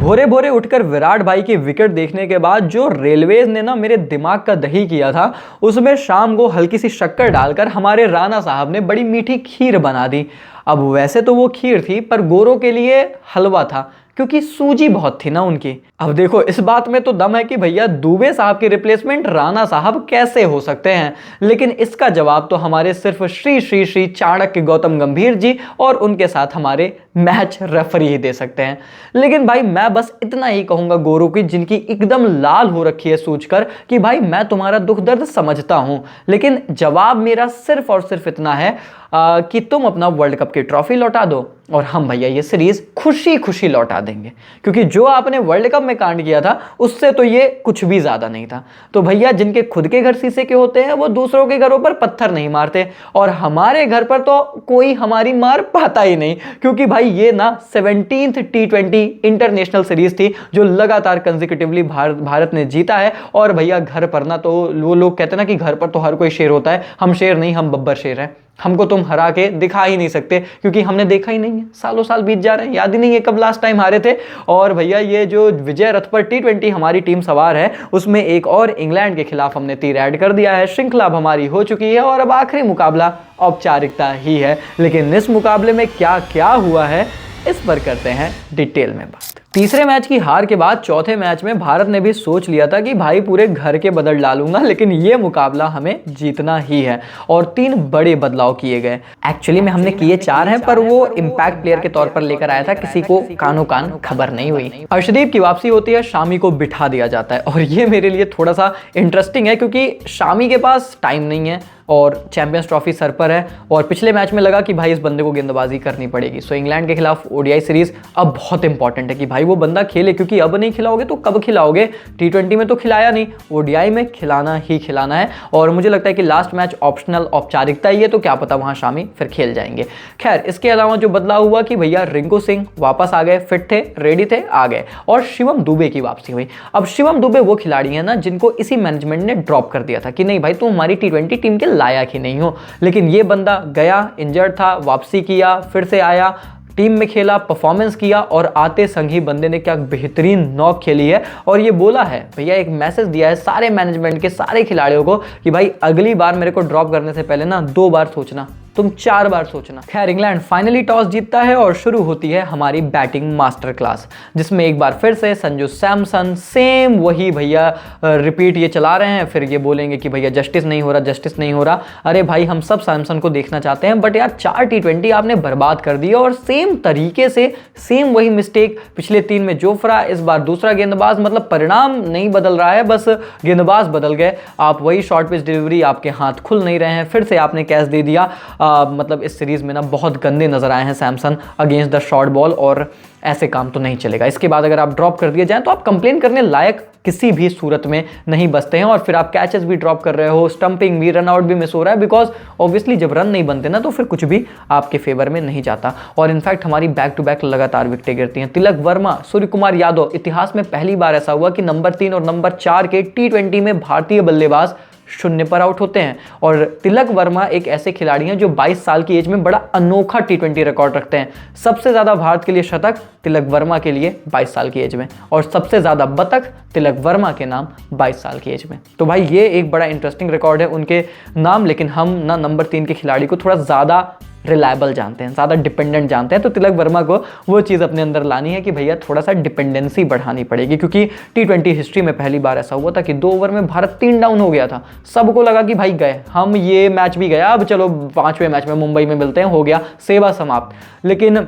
भोरे भोरे उठकर विराट भाई की विकेट देखने के बाद जो रेलवेज ने ना मेरे दिमाग का दही किया था, उसमें शाम को हल्की सी शक्कर डालकर हमारे राणा साहब ने बड़ी मीठी खीर बना दी। अब वैसे तो वो खीर थी, पर गोरों के लिए हलवा था, क्योंकि सूजी बहुत थी ना उनकी। अब देखो, इस बात में तो दम है कि भैया दुबे साहब की रिप्लेसमेंट राणा साहब कैसे हो सकते हैं, लेकिन इसका जवाब तो हमारे सिर्फ श्री श्री श्री चाणक्य गौतम गंभीर जी और उनके साथ हमारे मैच रेफरी ही दे सकते हैं। लेकिन भाई मैं बस इतना ही कहूंगा गोरों की, जिनकी एकदम लाल हो रखी है सोचकर कि भाई मैं तुम्हारा दुख दर्द समझता हूं, लेकिन जवाब मेरा सिर्फ और सिर्फ इतना है कि तुम अपना वर्ल्ड कप की ट्रॉफी लौटा दो और हम भैया ये सीरीज खुशी खुशी लौटा देंगे, क्योंकि जो आपने वर्ल्ड कप में कांड किया था उससे तो ये कुछ भी ज्यादा नहीं था। तो भैया जिनके खुद के घर शीशे के होते हैं वो दूसरों के घरों पर पत्थर नहीं मारते, और हमारे घर पर तो कोई हमारी मार पाता ही नहीं, क्योंकि भाई ये ना 17th T20 इंटरनेशनल सीरीज थी जो लगातार कंसेक्यूटिवली भारत ने जीता है। और भैया घर पर ना तो वो लोग कहते हैं ना कि घर पर तो हर कोई शेर होता है, हम शेर नहीं, हम बब्बर शेर हैं। हमको तुम हरा के दिखा ही नहीं सकते, क्योंकि हमने देखा ही नहीं है। सालों साल बीत जा रहे हैं, याद ही नहीं है कब लास्ट टाइम हारे थे। और भैया ये जो विजय रथ पर T20 हमारी टीम सवार है, उसमें एक और इंग्लैंड के खिलाफ हमने तीर ऐड कर दिया है। श्रृंखला अब हमारी हो चुकी है और अब आखिरी मुकाबला औपचारिकता ही है। लेकिन इस मुकाबले में क्या क्या हुआ है, इस पर करते हैं डिटेल में बात। तीसरे मैच की हार के बाद चौथे मैच में भारत ने भी सोच लिया था कि भाई पूरे घर के बदल डालूंगा, लेकिन ये मुकाबला हमें जीतना ही है, और 3 बड़े बदलाव किए गए। एक्चुअली में हमने किए 4 हैं, पर वो इंपैक्ट प्लेयर के तौर पर लेकर आया था, किसी को कानो कान खबर नहीं हुई। अर्शदीप की वापसी होती है, शामी को बिठा दिया जाता है, और ये मेरे लिए थोड़ा सा इंटरेस्टिंग है, क्योंकि शामी के पास टाइम नहीं है और चैंपियंस ट्रॉफी सर पर है, और पिछले मैच में लगा कि भाई इस बंदे को गेंदबाजी करनी पड़ेगी। सो इंग्लैंड के खिलाफ ओडीआई सीरीज अब बहुत इंपॉर्टेंट है कि भाई वो बंदा खेले, क्योंकि अब नहीं खिलाओगे तो कब खिलाओगे। T20 में तो खिलाया नहीं, ओडीआई में खिलाना ही खिलाना है। और मुझे लगता है कि लास्ट मैच ऑप्शनल औपचारिकता ही है, तो क्या पता वहां शामी फिर खेल जाएंगे। खैर, इसके अलावा जो बदलाव हुआ कि भैया रिंकू सिंह वापस आ गए, फिट थे, रेडी थे, आ गए, और शिवम दुबे की वापसी हुई। अब शिवम दुबे वो खिलाड़ी है ना जिनको इसी मैनेजमेंट ने ड्रॉप कर दिया था कि नहीं भाई तुम हमारी T20 टीम के लायक ही नहीं हो। लेकिन ये बंदा गया, इंजर्ड था, वापसी किया, फिर से आया, टीम में खेला, परफॉर्मेंस किया, और आते संग ही बंदे ने क्या बेहतरीन नॉक खेली है। और ये बोला है भैया, एक मैसेज दिया है सारे मैनेजमेंट के सारे खिलाड़ियों को कि भाई अगली बार मेरे को ड्रॉप करने से पहले ना 2 बार सोचना, तुम 4 बार सोचना। खैर, इंग्लैंड फाइनली टॉस जीतता है और शुरू होती है हमारी बैटिंग मास्टर क्लास, जिसमें एक बार फिर से संजू सैमसन सेम वही भैया रिपीट ये चला रहे हैं। फिर ये बोलेंगे कि भैया जस्टिस नहीं हो रहा, जस्टिस नहीं हो रहा। अरे भाई हम सब सैमसन को देखना चाहते हैं, बट यार 4 T20 आपने बर्बाद कर दी, और सेम तरीके से सेम वही मिस्टेक। पिछले 3 में जोफ्रा, इस बार दूसरा गेंदबाज, मतलब परिणाम नहीं बदल रहा है, बस गेंदबाज बदल गए। आप वही शॉर्ट पिच डिलीवरी, आपके हाथ खुल नहीं रहे हैं, फिर से आपने कैच दे दिया। मतलब इस सीरीज में ना बहुत गंदे नजर आए हैं Samson against the short ball, और ऐसे काम तो नहीं चलेगा। इसके बाद अगर आप ड्रॉप कर दिए जाएं तो आप कंप्लेन करने लायक किसी भी सूरत में नहीं बचते हैं, और फिर आप कैचेस भी ड्रॉप कर रहे हो, स्टंपिंग भी, रन आउट भी मिस हो रहा है, बिकॉज ऑब्वियसली जब रन नहीं बनते ना तो फिर कुछ भी आपके फेवर में नहीं जाता। और इनफैक्ट हमारी बैक टू बैक लगातार विकेटें गिरती हैं। तिलक वर्मा, सूर्य कुमार यादव, इतिहास में पहली बार ऐसा हुआ कि नंबर 3 और नंबर 4 के T20 में भारतीय बल्लेबाज 0 पर आउट होते हैं। और तिलक वर्मा एक ऐसे खिलाड़ी हैं जो 22 साल की एज में बड़ा अनोखा T20 रिकॉर्ड रखते हैं। सबसे ज्यादा भारत के लिए शतक तिलक वर्मा के लिए 22 साल की एज में, और सबसे ज्यादा बतक तिलक वर्मा के नाम 22 साल की एज में। तो भाई ये एक बड़ा इंटरेस्टिंग रिकॉर्ड है उनके नाम, लेकिन हम ना नंबर 3 के खिलाड़ी को थोड़ा ज्यादा रिलायबल जानते हैं, ज़्यादा डिपेंडेंट जानते हैं। तो तिलक वर्मा को वो चीज़ अपने अंदर लानी है कि भैया थोड़ा सा डिपेंडेंसी बढ़ानी पड़ेगी, क्योंकि T20 हिस्ट्री में पहली बार ऐसा हुआ था कि 2 ओवर में भारत 3 डाउन हो गया था। सबको लगा कि भाई गए हम, ये मैच भी गया, अब चलो 5वें मैच में मुंबई में मिलते हैं, हो गया सेवा समाप्त। लेकिन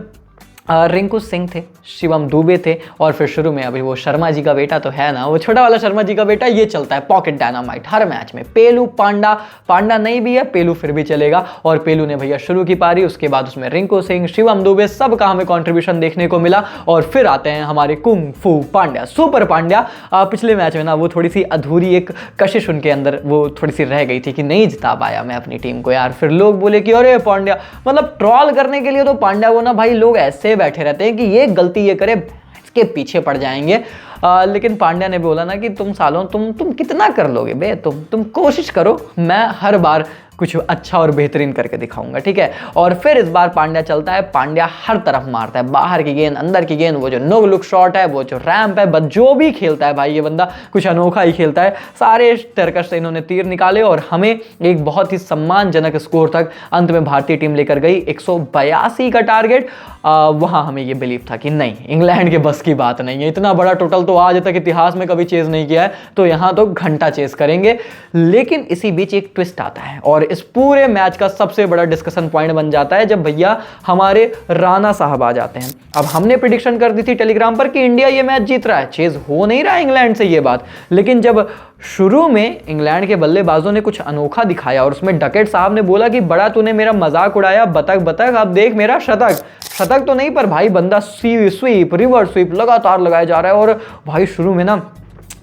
रिंकू सिंह थे, शिवम दुबे थे, और फिर शुरू में अभी वो शर्मा जी का बेटा तो है ना, वो छोटा वाला शर्मा जी का बेटा, ये चलता है पॉकेट डायनामाइट हर मैच में। पेलू, पांडा नहीं भी है, पेलू फिर भी चलेगा। और पेलू ने भैया शुरू की पारी, उसके बाद उसमें रिंकू सिंह, शिवम दुबे, सबका हमें कंट्रीब्यूशन देखने को मिला। और फिर आते हैं हमारे कुंग फू पांड्या, सुपर पांड्या। पिछले मैच में ना वो थोड़ी सी अधूरी एक कशिश उनके अंदर वो थोड़ी सी रह गई थी कि नहीं जिता पाया मैं अपनी टीम को यार। फिर लोग बोले कि अरे पांड्या, मतलब ट्रॉल करने के लिए तो पांड्या को ना भाई लोग ऐसे बैठे रहते हैं कि ये गलती ये करे इसके पीछे पड़ जाएंगे। लेकिन पांड्या ने बोला ना कि तुम सालों तुम कितना कर लोगे बे, तुम कोशिश करो, मैं हर बार कुछ अच्छा और बेहतरीन करके दिखाऊंगा, ठीक है। और फिर इस बार पांड्या चलता है, पांड्या हर तरफ मारता है, बाहर की गेंद, अंदर की गेंद, वो जो नो लुक शॉट है, वो जो रैंप है, बस जो भी खेलता है भाई ये बंदा कुछ अनोखा ही खेलता है। सारे तर्कश से इन्होंने तीर निकाले और हमें एक बहुत ही सम्मानजनक स्कोर तक अंत में भारतीय टीम लेकर गई, 182 का टारगेट। वहां हमें ये बिलीव था कि नहीं, इंग्लैंड के बस की बात नहीं है, इतना बड़ा टोटल तो आज तक इतिहास में कभी चेज नहीं किया है, तो यहां तो घंटा चेज करेंगे। लेकिन इसी बीच एक ट्विस्ट आता है और इस पूरे मैच का सबसे बड़ा डिस्कशन पॉइंट बन जाता है जब भैया हमारे राणा साहब आ जाते हैं। अब हमने प्रेडिक्शन कर दी थी टेलीग्राम पर कि इंडिया ये मैच जीत रहा है, चेज हो नहीं रहा है इंग्लैंड से, ये बात। लेकिन जब शुरू में इंग्लैंड के बल्लेबाजों ने कुछ अनोखा दिखाया और उसमें डकेट साहब ने बोला कि बड़ा तूने मेरा मजाक उड़ाया, बतख बतख, अब देख मेरा शतक। शतक तो नहीं पर भाई बंदा स्वीप, रिवर्स स्वीप लगातार लगाया जा रहा है। और भाई शुरू में ना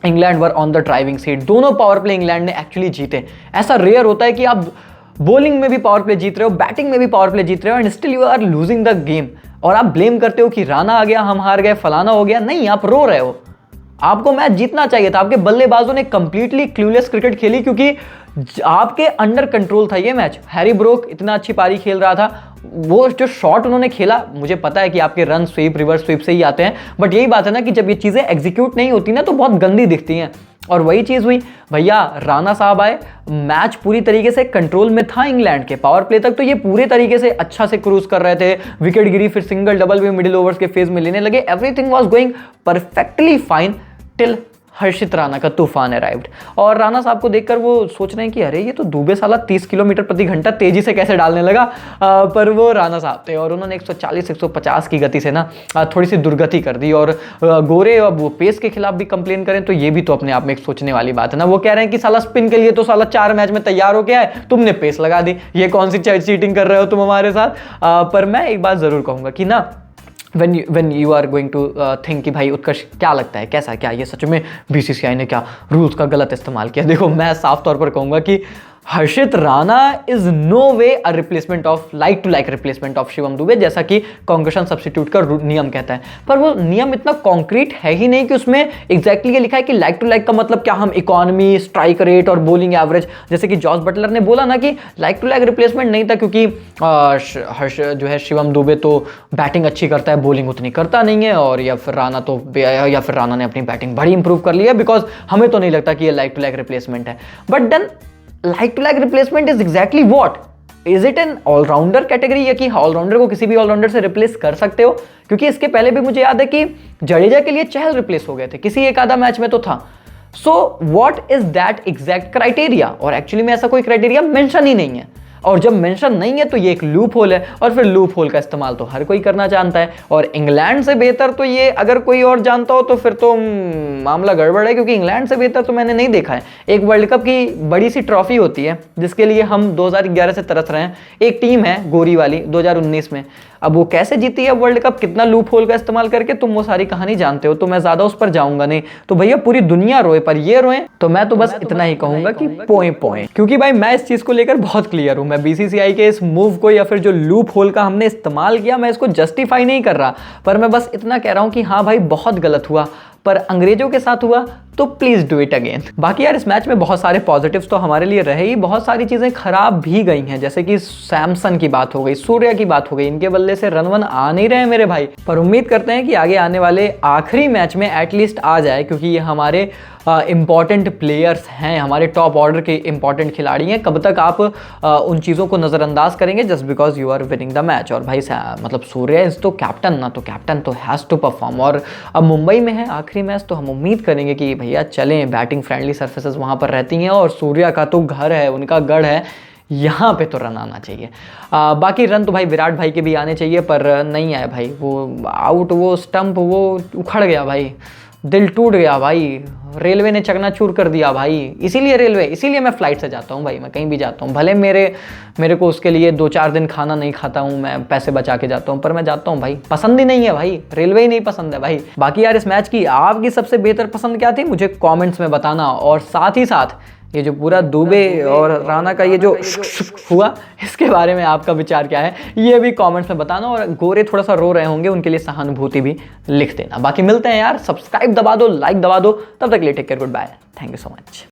England were on the driving seat, दोनों पावर प्ले इंग्लैंड ने एक्चुअली जीते। ऐसा रेयर होता है कि आप बॉलिंग में भी पावर प्ले जीत रहे हो, बैटिंग में भी पावर प्ले जीत रहे हो and still you are losing the game, और आप ब्लेम करते हो कि राणा आ गया, हम हार गए, फलाना हो गया। नहीं, आप रो रहे हो, आपको मैच जीतना चाहिए था। आपके बल्लेबाजों ने कंप्लीटली क्लूलेस क्रिकेट खेली क्योंकि आपके अंडर कंट्रोल था ये मैच। हैरी ब्रोक इतना अच्छी पारी खेल रहा था, वो जो शॉट उन्होंने खेला, मुझे पता है कि आपके रन स्वीप, रिवर्स स्वीप से ही आते हैं, बट यही बात है ना कि जब ये चीजें एग्जीक्यूट नहीं होती ना तो बहुत गंदी दिखती हैं। और वही चीज हुई भैया, राणा साहब आए, मैच पूरी तरीके से कंट्रोल में था इंग्लैंड के। पावर प्ले तक तो ये पूरे तरीके से अच्छा से क्रूज कर रहे थे, विकेट गिरी, फिर सिंगल डबल भी मिडिल ओवर्स के फेज में लेने लगे, everything was going perfectly fine till Harshit Rana का तूफान अराइव्ड। और राणा साहब को देखकर वो सोच रहे हैं कि अरे ये तो दुबे साला 30 किलोमीटर प्रति घंटा तेजी से कैसे डालने लगा। पर वो राणा साहब थे और उन्होंने 140-150 की गति से ना थोड़ी सी दुर्गति कर दी। और गोरे अब वो पेस के खिलाफ भी कंप्लेन करें तो ये भी तो अपने आप में एक सोचने वाली बात है ना। वो कह रहे हैं कि साला स्पिन के लिए तो साला 4 मैच में तैयार हो गया है, तुमने पेस लगा दी, ये कौन सी चीटिंग कर रहे हो तुम हमारे साथ। पर मैं एक बात जरूर कहूंगा कि ना when you are going to think कि भाई उत्कर्ष क्या लगता है, कैसा क्या ये सच में बीसीसीआई ने क्या रूल्स का गलत इस्तेमाल किया। देखो मैं साफ तौर पर कहूंगा कि Harshit Rana is no way a replacement of like to like replacement of Shivam Dube, जैसा कि कॉन्कशन सब्स्टिट्यूट का नियम कहता है। पर वो नियम इतना कॉन्क्रीट है ही नहीं कि उसमें एग्जैक्टली ये लिखा है कि लाइक टू लाइक का मतलब क्या हम इकोनॉमी, स्ट्राइक रेट और बॉलिंग एवरेज, जैसे कि जॉस बटलर ने बोला ना कि लाइक टू लाइक रिप्लेसमेंट नहीं था क्योंकि हर्ष जो है शिवम दुबे तो बैटिंग अच्छी करता है, बॉलिंग उतनी करता नहीं है, और या फिर राणा ने अपनी बैटिंग बड़ी इंप्रूव कर ली है, बिकॉज हमें तो नहीं लगता कि ये लाइक टू लाइक रिप्लेसमेंट है। But then like to like replacement is exactly what? Is it an allrounder category, या कि ऑलराउंडर को किसी भी ऑलराउंडर से रिप्लेस कर सकते हो? क्योंकि इसके पहले भी मुझे याद है कि जडेजा के लिए चहल रिप्लेस हो गए थे, किसी एक आधा मैच में तो था। So what is that exact criteria? और एक्चुअली में ऐसा कोई क्राइटेरिया मेंशन ही नहीं है, और जब मेंशन नहीं है तो ये एक लूप होल है, और फिर लूप होल का इस्तेमाल तो हर कोई करना जानता है। और इंग्लैंड से बेहतर तो ये अगर कोई और जानता हो तो फिर तो मामला गड़बड़ है, क्योंकि इंग्लैंड से बेहतर तो मैंने नहीं देखा है। एक वर्ल्ड कप की बड़ी सी ट्रॉफी होती है जिसके लिए हम 2011 से तरस रहे हैं, एक टीम है गोरी वाली 2019 में, अब वो कैसे जीती है वर्ल्ड कप, कितना लूप होल का इस्तेमाल करके, तुम वो सारी कहानी जानते हो, तो मैं ज्यादा उस पर जाऊंगा नहीं। तो भैया पूरी दुनिया रोए पर ये रोए, तो मैं तो बस इतना ही कहूंगा कि पोए, क्योंकि भाई मैं इस चीज को लेकर बहुत क्लियर हूं। मैं बीसीसीआई के इस मूव को या फिर जो लूप होल का हमने इस्तेमाल किया, मैं इसको जस्टिफाई नहीं कर रहा, पर मैं बस इतना कह रहा हूं कि हाँ भाई बहुत गलत हुआ, पर अंग्रेजों के साथ हुआ तो प्लीज डू इट अगेन। बाकी यार इस मैच में बहुत सारे पॉजिटिव्स तो हमारे लिए रहे ही, बहुत सारी चीजें खराब भी गई हैं, जैसे कि सैमसन की बात हो गई, सूर्या की बात हो गई, इनके बल्ले से रन वन आ नहीं रहे मेरे भाई। पर उम्मीद करते हैं कि आगे आने वाले आखिरी मैच में एटलीस्ट आ जाए, क्योंकि ये हमारे इंपॉर्टेंट प्लेयर्स हैं, हमारे टॉप ऑर्डर के इंपॉर्टेंट खिलाड़ी हैं। कब तक आप उन चीज़ों को नज़रअंदाज करेंगे just because you are winning the match. और भाई मतलब सूर्या इज तो कैप्टन ना, तो कैप्टन तो हैज़ टू परफॉर्म। और अब मुंबई में है आखिरी मैच, तो हम उम्मीद करेंगे कि भैया चलें, बैटिंग फ्रेंडली सर्फेसेस वहाँ पर रहती हैं, और सूर्या का तो घर है, उनका गढ़ है, यहाँ पे तो रन आना चाहिए। बाकी रन तो भाई विराट भाई के भी आने चाहिए, पर नहीं आए भाई, वो आउट, वो स्टंप वो उखड़ गया भाई, दिल टूट गया भाई, रेलवे ने चकनाचूर कर दिया भाई। इसीलिए मैं फ्लाइट से जाता हूँ भाई, मैं कहीं भी जाता हूँ, भले मेरे को उसके लिए 2-4 दिन खाना नहीं खाता हूँ, मैं पैसे बचा के जाता हूँ, पर मैं जाता हूँ भाई, पसंद ही नहीं है भाई, रेलवे ही नहीं पसंद है भाई। बाकी यार इस मैच की आपकी सबसे बेहतर पसंद क्या थी मुझे कॉमेंट्स में बताना, और साथ ही साथ ये जो पूरा दुबे और राणा का ये जो हुआ, इसके बारे में आपका विचार क्या है ये भी कमेंट्स में बताना। और गोरे थोड़ा सा रो रहे होंगे, उनके लिए सहानुभूति भी लिख देना। बाकी मिलते हैं यार, सब्सक्राइब दबा दो, लाइक दबा दो, तब तक के लिए take care, good bye, thank you so much.